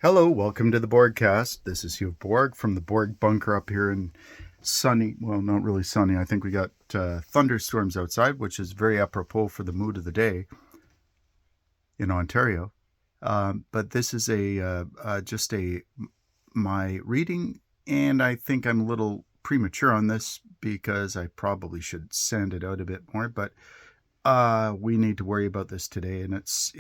Hello, welcome to the Borgcast. This is Hugh Borg from the Borg bunker up here in sunny, well, not really sunny. I think we got thunderstorms outside, which is very apropos for the mood of the day in Ontario. But this is just my reading, and I think I'm a little premature on this because I probably should sand it out a bit more. But we need to worry about this today, and it's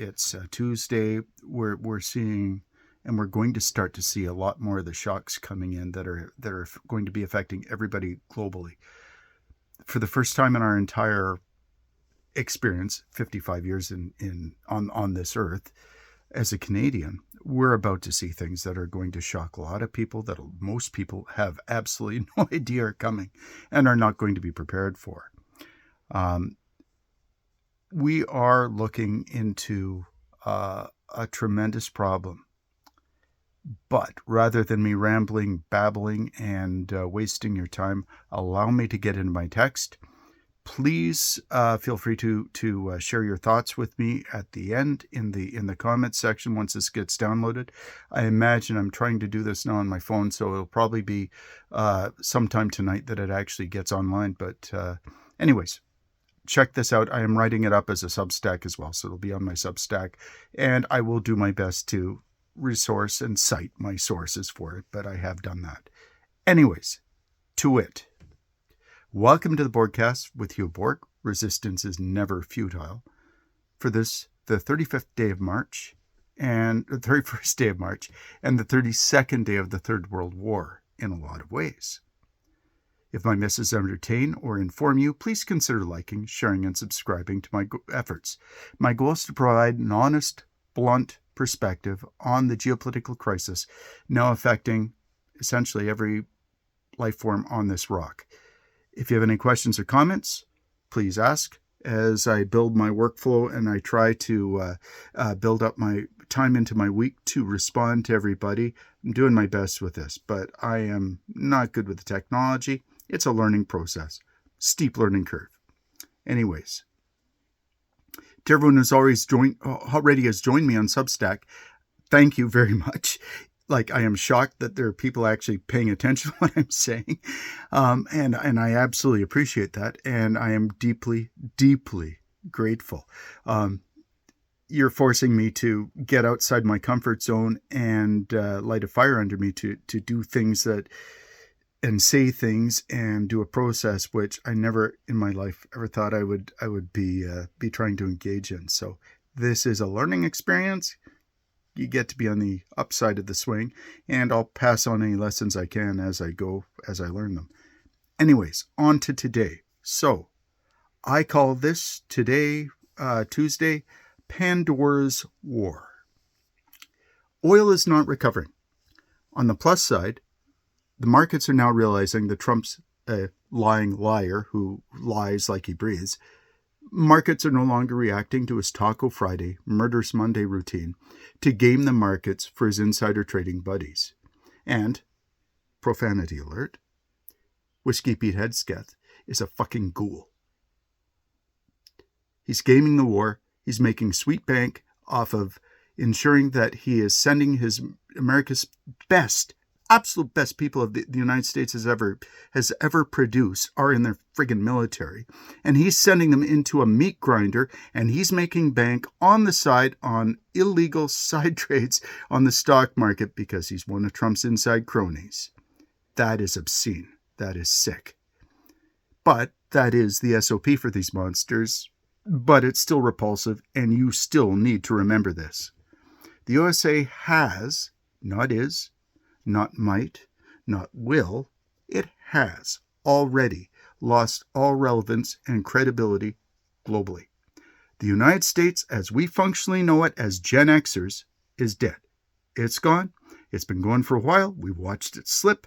Tuesday. We're seeing, and we're going to start to see a lot more of the shocks coming in that are going to be affecting everybody globally. For the first time in our entire experience, 55 years on this earth, as a Canadian, we're about to see things that are going to shock a lot of people that most people have absolutely no idea are coming and are not going to be prepared for. We are looking into a tremendous problem. But rather than me rambling, babbling, and wasting your time, allow me to get into my text. Please feel free to share your thoughts with me at the end in the comments section once this gets downloaded. I imagine I'm trying to do this now on my phone, so it'll probably be sometime tonight that it actually gets online. But anyways, check this out. I am writing it up as a Substack as well, so it'll be on my Substack, and I will do my best to resource and cite my sources for it, but I have done that. Anyways, to it. Welcome to the Borgcast with Hugh Borg. Resistance is never futile. For this, the 35th day of March, and the 31st day of March, and the 32nd day of the Third World War in a lot of ways. If my misses entertain or inform you, please consider liking, sharing, and subscribing to my efforts. My goal is to provide an honest, blunt perspective on the geopolitical crisis now affecting essentially every life form on this rock. If you have any questions or comments, please ask as I build my workflow and I try to build up my time into my week to respond to everybody. I'm doing my best with this, but I am not good with the technology. It's a learning process, steep learning curve. Anyways, to everyone who's already has joined me on Substack, thank you very much. I am shocked that there are people actually paying attention to what I'm saying, and I absolutely appreciate that, and I am deeply, deeply grateful. You're forcing me to get outside my comfort zone and light a fire under me to do things and say things and do a process which I never in my life ever thought I would be trying to engage in. So this is a learning experience. You get to be on the upside of the swing, and I'll pass on any lessons I can as I learn them. Anyways, on to today. So I call this today, Tuesday, Pandora's War. Oil is not recovering. On the plus side, the markets are now realizing that Trump's a lying liar who lies like he breathes. Markets are no longer reacting to his Taco Friday, Murderous Monday routine to game the markets for his insider trading buddies. And, profanity alert, Whiskey Pete Headsketh is a fucking ghoul. He's gaming the war. He's making sweet bank off of ensuring that he is sending America's best, absolute best people of the United States has ever produced are in their friggin' military. And he's sending them into a meat grinder, and he's making bank on the side on illegal side trades on the stock market because he's one of Trump's inside cronies. That is obscene. That is sick. But that is the SOP for these monsters. But it's still repulsive, and you still need to remember this. The USA has, not is, not might, not will, it has already lost all relevance and credibility globally. The United States, as we functionally know it as Gen Xers, is dead. It's gone. It's been going for a while. We watched it slip.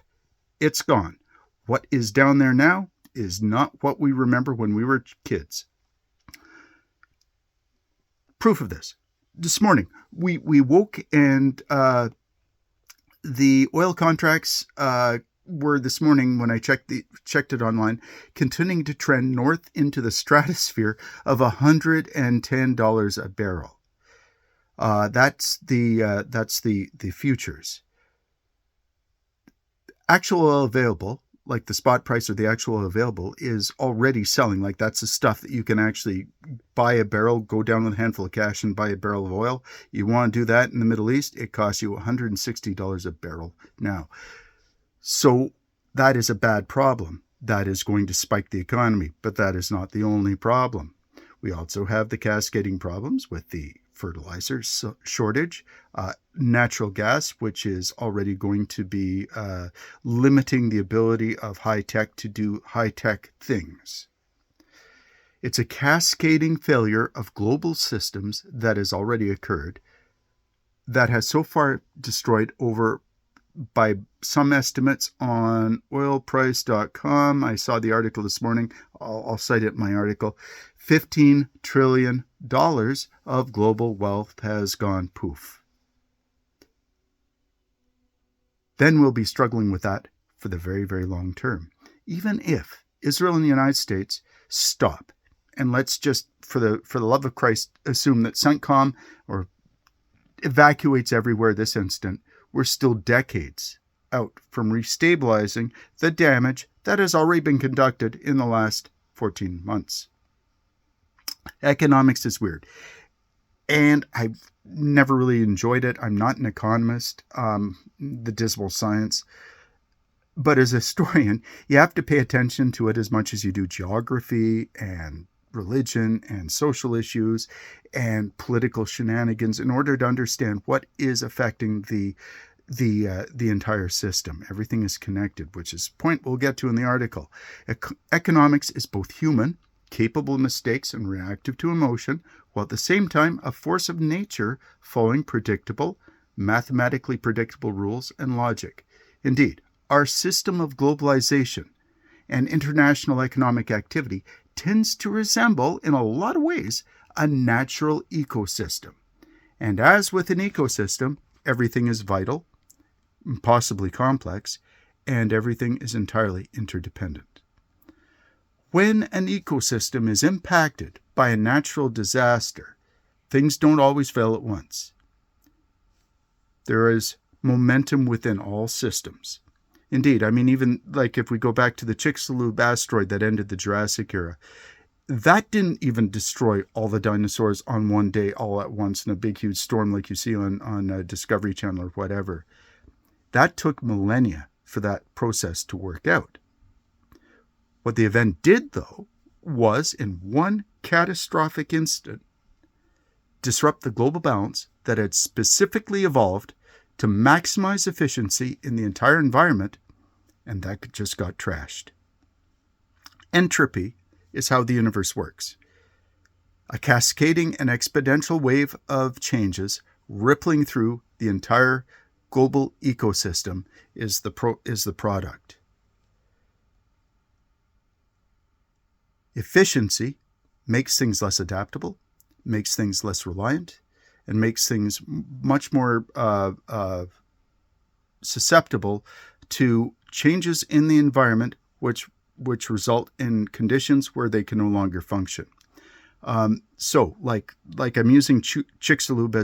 It's gone. What is down there now is not what we remember when we were kids. Proof of this. This morning, we woke and the oil contracts were this morning, when I checked it online, continuing to trend north into the stratosphere of $110 a barrel. That's the futures. Actual oil available, like the spot price or the actual oil available, is already selling. Like that's the stuff that you can actually buy a barrel, go down with a handful of cash and buy a barrel of oil. You want to do that in the Middle East, it costs you $160 a barrel now. So that is a bad problem. That is going to spike the economy, but that is not the only problem. We also have the cascading problems with the fertilizer shortage, natural gas, which is already going to be limiting the ability of high tech to do high tech things. It's a cascading failure of global systems that has already occurred, that has so far destroyed over, by some estimates on oilprice.com, I saw the article this morning, I'll cite it in my article, $15 trillion of global wealth has gone poof. Then we'll be struggling with that for the very, very long term. Even if Israel and the United States stop, and let's just, for the love of Christ, assume that CENTCOM or evacuates everywhere this instant, we're still decades out from restabilizing the damage that has already been conducted in the last 14 months. Economics is weird, and I've never really enjoyed it. I'm not an economist, the dismal science. But as a historian, you have to pay attention to it as much as you do geography and religion and social issues and political shenanigans in order to understand what is affecting the entire system. Everything is connected, which is a point we'll get to in the article. Economics is both human, capable of mistakes and reactive to emotion, while at the same time a force of nature following predictable, mathematically predictable rules and logic. Indeed, our system of globalization and international economic activity tends to resemble, in a lot of ways, a natural ecosystem. And as with an ecosystem, everything is vital, possibly complex, and everything is entirely interdependent. When an ecosystem is impacted by a natural disaster, things don't always fail at once. There is momentum within all systems. Indeed, I mean, even like if we go back to the Chicxulub asteroid that ended the Jurassic era, that didn't even destroy all the dinosaurs on one day all at once in a big, huge storm like you see on Discovery Channel or whatever. That took millennia for that process to work out. What the event did, though, was, in one catastrophic instant, disrupt the global balance that had specifically evolved to maximize efficiency in the entire environment, and that just got trashed. Entropy is how the universe works. A cascading and exponential wave of changes rippling through the entire global ecosystem is the product. Efficiency makes things less adaptable, makes things less reliant, and makes things much more susceptible to changes in the environment, which result in conditions where they can no longer function. So, like I'm using Chicxulub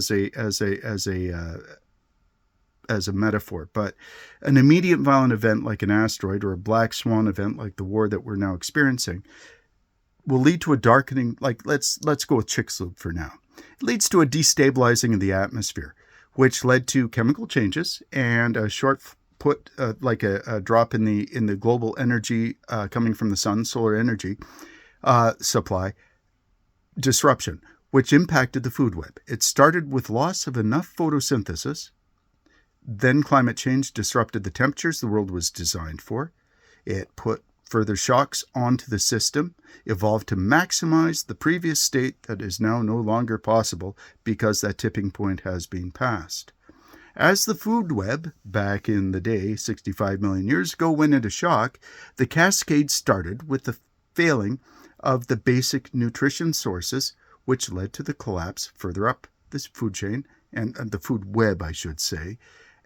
as a metaphor, but an immediate violent event like an asteroid or a black swan event like the war that we're now experiencing will lead to a darkening. Like let's go with Chicxulub for now. It leads to a destabilizing of the atmosphere, which led to chemical changes and a like a drop in the global energy coming from the sun, solar energy supply disruption, which impacted the food web. It started with loss of enough photosynthesis. Then climate change disrupted the temperatures the world was designed for. It put further shocks onto the system, evolved to maximize the previous state that is now no longer possible because that tipping point has been passed. As the food web, back in the day, 65 million years ago, went into shock, the cascade started with the failing of the basic nutrition sources, which led to the collapse further up this food chain, and the food web, I should say,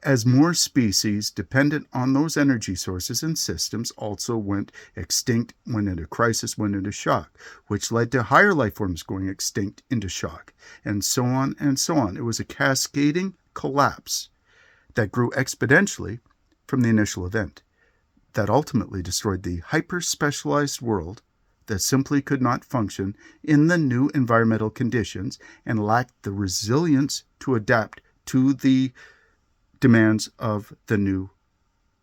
as more species dependent on those energy sources and systems also went extinct, went into crisis, went into shock, which led to higher life forms going extinct into shock, and so on and so on. It was a cascading collapse that grew exponentially from the initial event that ultimately destroyed the hyper-specialized world that simply could not function in the new environmental conditions and lacked the resilience to adapt to the demands of the new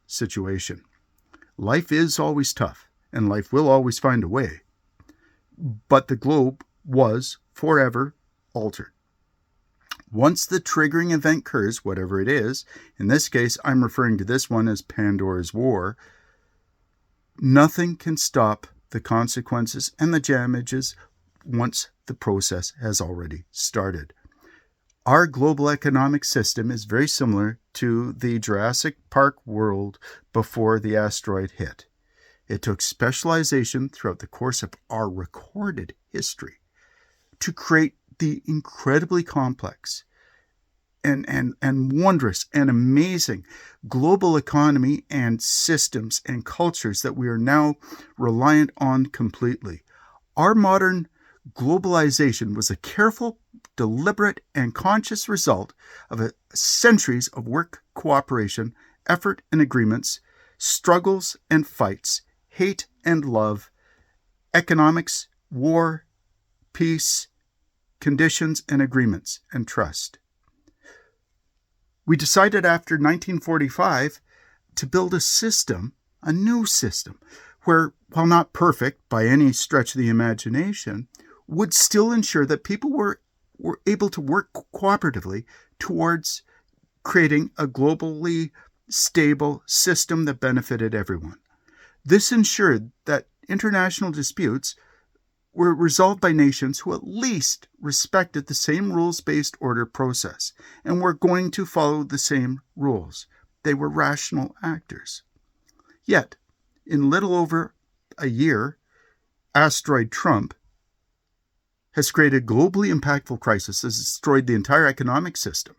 situation. Life is always tough, and life will always find a way, but the globe was forever altered. Once the triggering event occurs, whatever it is, in this case I'm referring to this one as Pandora's War, nothing can stop the consequences and the damages once the process has already started. Our global economic system is very similar to the Jurassic Park world before the asteroid hit. It took specialization throughout the course of our recorded history to create the incredibly complex and wondrous and amazing global economy and systems and cultures that we are now reliant on completely. Our modern globalization was a careful, deliberate, and conscious result of centuries of work, cooperation, effort and agreements, struggles and fights, hate and love, economics, war, peace, conditions and agreements, and trust. We decided after 1945 to build a system, a new system, where, while not perfect by any stretch of the imagination, would still ensure that people were able to work cooperatively towards creating a globally stable system that benefited everyone. This ensured that international disputes were resolved by nations who at least respected the same rules-based order process and were going to follow the same rules. They were rational actors. Yet, in little over a year, asteroid Trump has created a globally impactful crisis that has destroyed the entire economic system.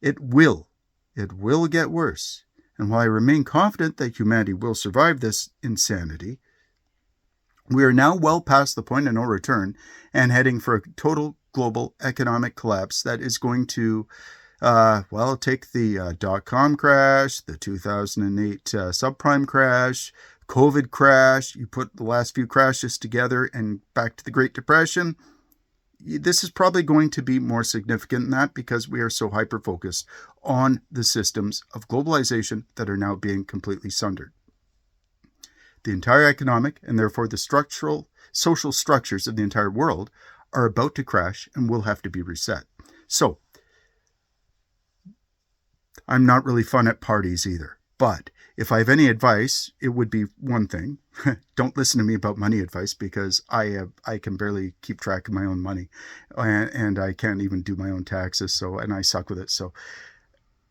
It will get worse. And while I remain confident that humanity will survive this insanity, we are now well past the point of no return and heading for a total global economic collapse that is going to, take the dot-com crash, the 2008 subprime crash, COVID crash. You put the last few crashes together and back to the Great Depression. This is probably going to be more significant than that because we are so hyper-focused on the systems of globalization that are now being completely sundered. The entire economic and therefore the structural, social structures of the entire world are about to crash and will have to be reset. So, I'm not really fun at parties either. But if I have any advice, it would be one thing. Don't listen to me about money advice because I can barely keep track of my own money. And I can't even do my own taxes, and I suck with it.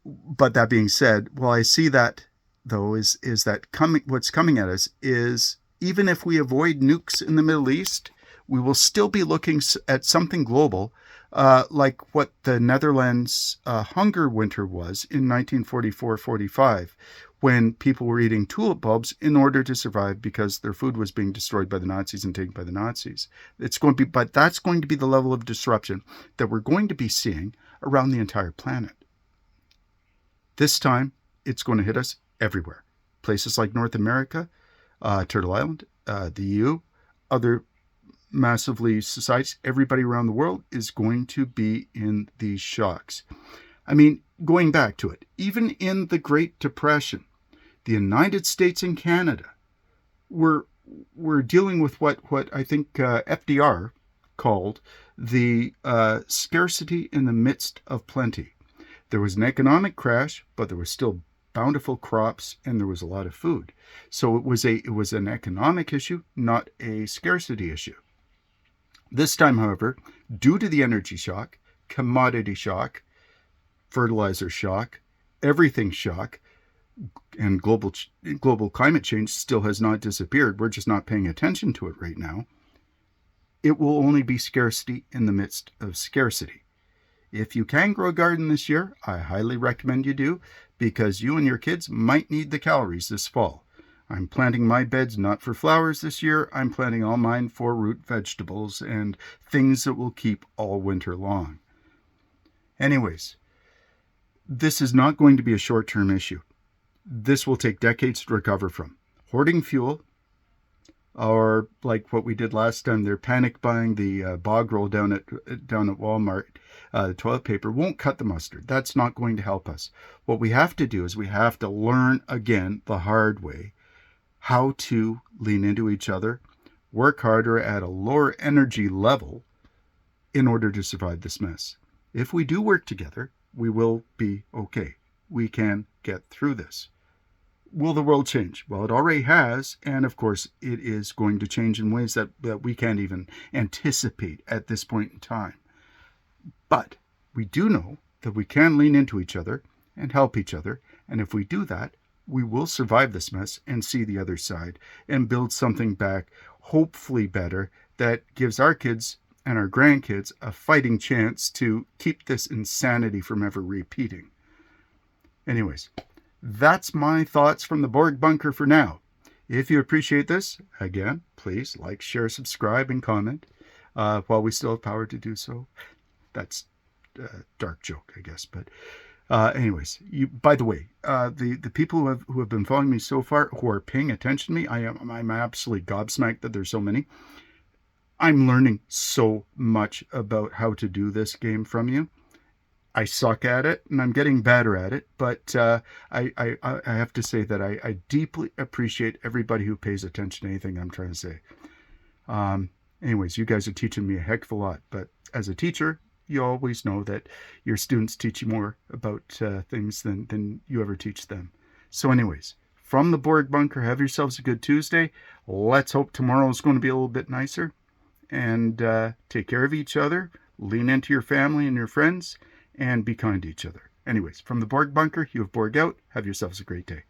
But that being said, I see that though is that what's coming at us is, even if we avoid nukes in the Middle East, we will still be looking at something global, like what the Netherlands hunger winter was in 1944-45, when people were eating tulip bulbs in order to survive because their food was being destroyed by the Nazis and taken by the Nazis. But that's going to be the level of disruption that we're going to be seeing around the entire planet. This time, it's going to hit us everywhere. Places like North America, Turtle Island, the EU, other massively societies, everybody around the world is going to be in these shocks. I mean, going back to it, even in the Great Depression, the United States and Canada were dealing with what I think FDR called the scarcity in the midst of plenty. There was an economic crash, but there was still bountiful crops and there was a lot of food. So it was an economic issue, not a scarcity issue. This time, however, due to the energy shock, commodity shock, fertilizer shock, everything shock, and global climate change still has not disappeared. We're just not paying attention to it right now. It will only be scarcity in the midst of scarcity. If you can grow a garden this year, I highly recommend you do, because you and your kids might need the calories this fall. I'm planting my beds not for flowers this year. I'm planting all mine for root vegetables and things that will keep all winter long. Anyways, this is not going to be a short-term issue. This will take decades to recover from. Hoarding fuel, or like what we did last time, they're panic buying the bog roll down at Walmart, the toilet paper, won't cut the mustard. That's not going to help us. What we have to do is we have to learn again the hard way how to lean into each other, work harder at a lower energy level in order to survive this mess. If we do work together, we will be okay. We can get through this. Will the world change? Well, it already has, and of course, it is going to change in ways that we can't even anticipate at this point in time. But we do know that we can lean into each other and help each other, and if we do that, we will survive this mess and see the other side and build something back, hopefully better, that gives our kids and our grandkids a fighting chance to keep this insanity from ever repeating. Anyways, that's my thoughts from the Borg Bunker for now. If you appreciate this, again, please like, share, subscribe, and comment while we still have power to do so. That's a dark joke, I guess. But anyways, by the way, the people who have been following me so far, who are paying attention to me, I'm absolutely gobsmacked that there's so many. I'm learning so much about how to do this game from you. I suck at it, and I'm getting better at it, but I have to say that I deeply appreciate everybody who pays attention to anything I'm trying to say. Anyways, you guys are teaching me a heck of a lot, but as a teacher, you always know that your students teach you more about things than you ever teach them. So anyways, from the Borg Bunker, have yourselves a good Tuesday. Let's hope tomorrow is going to be a little bit nicer. And take care of each other, lean into your family and your friends, and be kind to each other. Anyways, from the Borg Bunker, you have Borg out. Have yourselves a great day.